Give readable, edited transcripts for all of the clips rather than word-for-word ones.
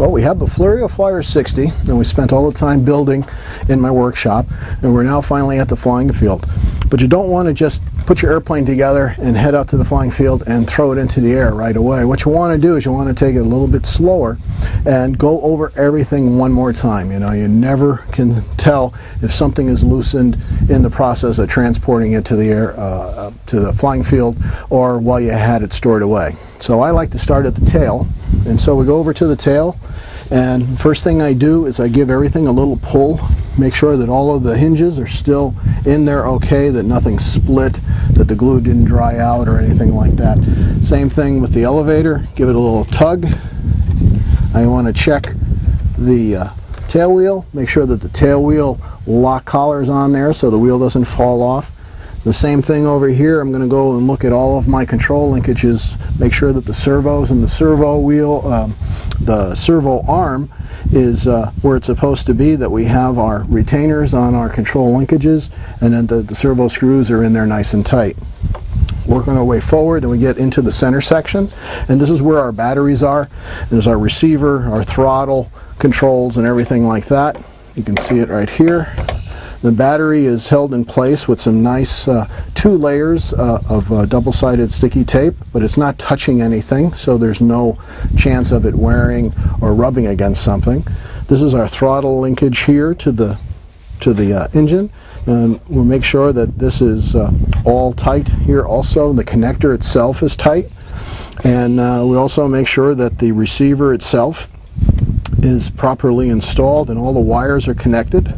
Well, we have the Flyer 60, and we spent all the time building in my workshop, and we're now finally at the flying field. But you don't want to just put your airplane together and head out to the flying field and throw it into the air right away. What you want to do is you want to take it a little bit slower and go over everything one more time. You know, you never can tell if something is loosened in the process of transporting it to the air, to the flying field, or while you had it stored away. So I like to start at the tail, and so we go over to the tail, and first thing I do is I give everything a little pull, make sure that all of the hinges are still in there okay, that nothing's split, that the glue didn't dry out or anything like that. Same thing with the elevator, give it a little tug. I want to check the tail wheel, make sure that the tail wheel lock collar is on there so the wheel doesn't fall off. The same thing over here, I'm going to go and look at all of my control linkages, make sure that the servos and the servo wheel, the servo arm is where it's supposed to be, that we have our retainers on our control linkages, and then the servo screws are in there nice and tight. Working our way forward, and we get into the center section, and this is where our batteries are. There's our receiver, our throttle controls, and everything like that. You can see it right here. The battery is held in place with some nice 2 layers of double-sided sticky tape, but it's not touching anything, so there's no chance of it wearing or rubbing against something. This is our throttle linkage here to the engine, and we'll make sure that this is all tight here also. The connector itself is tight, and we also make sure that the receiver itself is properly installed and all the wires are connected.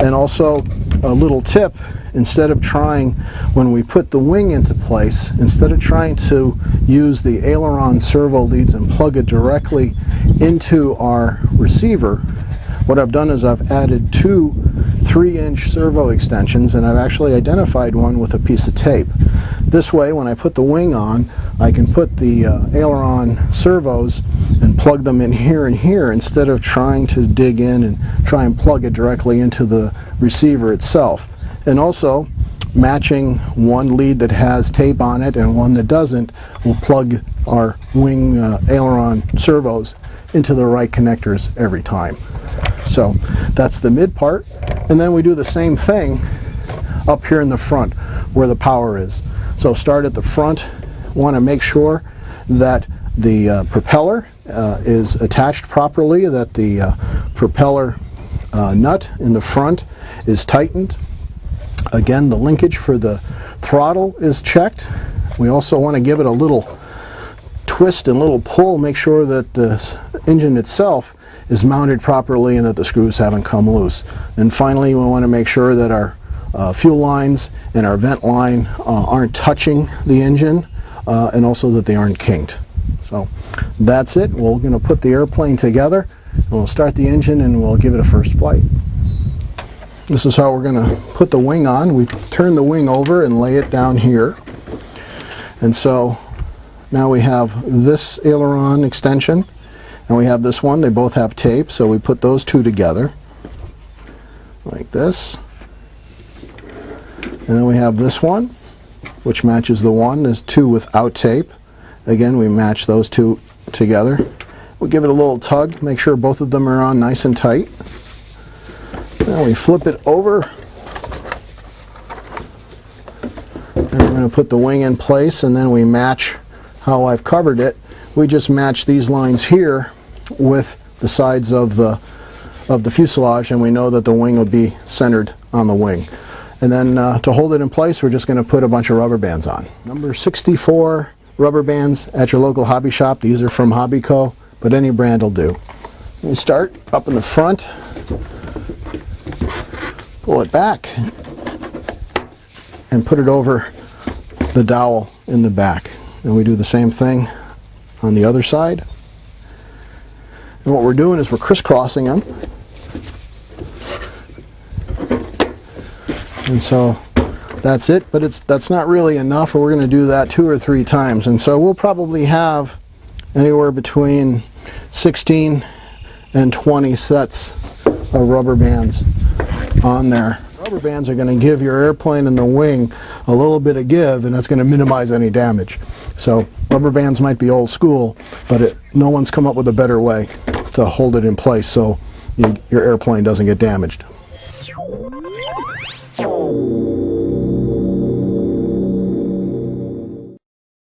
And also a little tip, instead of trying, when we put the wing into place, instead of trying to use the aileron servo leads and plug it directly into our receiver, what I've done is I've added 2 3-inch servo extensions, and I've actually identified one with a piece of tape. This way, when I put the wing on, I can put the aileron servos and plug them in here and here, instead of trying to dig in and try and plug it directly into the receiver itself. And also, matching one lead that has tape on it and one that doesn't will plug our wing aileron servos into the right connectors every time. So that's the mid part, and then we do the same thing up here in the front where the power is. So start at the front, want to make sure that the propeller is attached properly, that the propeller nut in the front is tightened. Again, the linkage for the throttle is checked. We also want to give it a little twist and little pull, make sure that the engine itself is mounted properly and that the screws haven't come loose. And finally, we want to make sure that our fuel lines and our vent line aren't touching the engine, and also that they aren't kinked. So that's it. We're going to put the airplane together, and we'll start the engine and we'll give it a first flight. This is how we're going to put the wing on. We turn the wing over and lay it down here. And so now we have this aileron extension, and we have this one. They both have tape, so we put those 2 together like this. And then we have this one, which matches the one. There's 2 without tape. Again, we match those 2 together. We'll give it a little tug, make sure both of them are on nice and tight. Then we flip it over, and we're going to put the wing in place, and then we match how I've covered it. We just match these lines here with the sides of the fuselage, and we know that the wing will be centered on the wing. And then to hold it in place, we're just going to put a bunch of rubber bands on. Number 64 rubber bands at your local hobby shop. These are from Hobbyco, but any brand will do. We start up in the front, pull it back, and put it over the dowel in the back. And we do the same thing on the other side. And what we're doing is we're crisscrossing them. And so that's it, but that's not really enough. We're going to do that 2 or 3 times. And so we'll probably have anywhere between 16 and 20 sets of rubber bands on there. Rubber bands are going to give your airplane and the wing a little bit of give, and that's going to minimize any damage. So rubber bands might be old school, but no one's come up with a better way to hold it in place so your airplane doesn't get damaged.